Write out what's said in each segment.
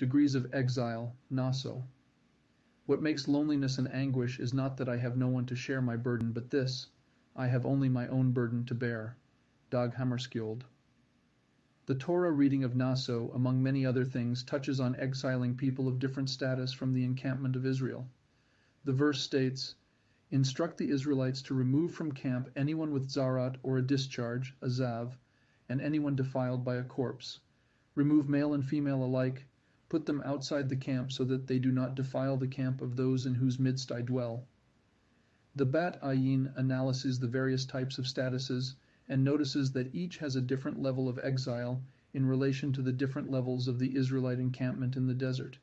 Degrees of exile, Naso. What makes loneliness and anguish is not that I have no one to share my burden, but this: I have only my own burden to bear. Dag Hammarskjold. The Torah reading of Naso, among many other things, touches on exiling people of different status from the encampment of Israel. The verse states, "Instruct the Israelites to remove from camp anyone with Tzaraat or a discharge, a zav, and anyone defiled by a corpse. Remove male and female alike. Put them outside the camp so that they do not defile the camp of those in whose midst I dwell." The Bat Ayin analyses the various types of statuses and notices that each has a different level of exile in relation to the different levels of the Israelite encampment in the desert.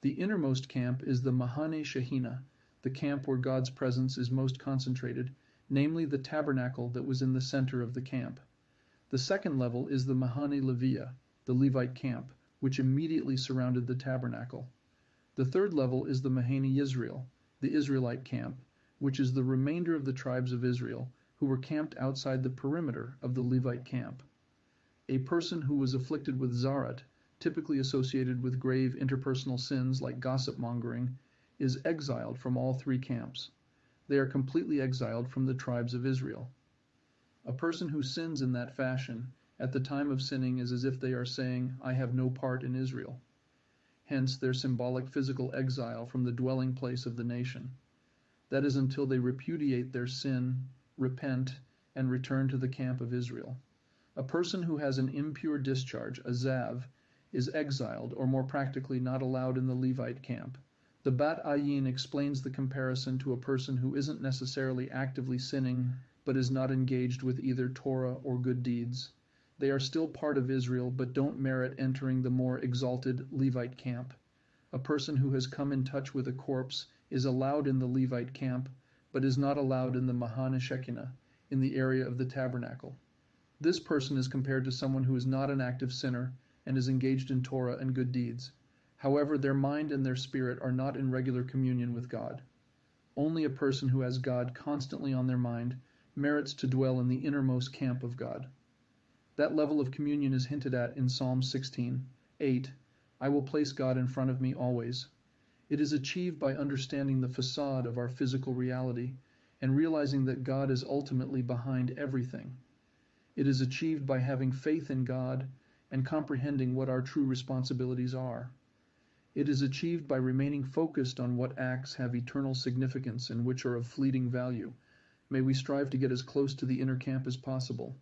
The innermost camp is the Machane Shechina, the camp where God's presence is most concentrated, namely the tabernacle that was in the center of the camp. The second level is the Machane Leviya, the Levite camp, which immediately surrounded the tabernacle. The third level is the Machane Yisrael, the Israelite camp, which is the remainder of the tribes of Israel, who were camped outside the perimeter of the Levite camp. A person who was afflicted with Tzaraat, typically associated with grave interpersonal sins like gossip mongering, is exiled from all three camps. They are completely exiled from the tribes of Israel. A person who sins in that fashion, at the time of sinning, is as if they are saying, "I have no part in Israel." Hence their symbolic physical exile from the dwelling place of the nation. That is until they repudiate their sin, repent, and return to the camp of Israel. A person who has an impure discharge, a zav, is exiled, or more practically not allowed in the Levite camp. The Bat Ayin explains the comparison to a person who isn't necessarily actively sinning, but is not engaged with either Torah or good deeds. They are still part of Israel, but don't merit entering the more exalted Levite camp. A person who has come in touch with a corpse is allowed in the Levite camp, but is not allowed in the Machane Shechina, in the area of the tabernacle. This person is compared to someone who is not an active sinner and is engaged in Torah and good deeds. However, their mind and their spirit are not in regular communion with God. Only a person who has God constantly on their mind merits to dwell in the innermost camp of God. That level of communion is hinted at in Psalm 16:8. I will place God in front of me always. It is achieved by understanding the facade of our physical reality and realizing that God is ultimately behind everything. It is achieved by having faith in God and comprehending what our true responsibilities are. It is achieved by remaining focused on what acts have eternal significance and which are of fleeting value. May we strive to get as close to the inner camp as possible.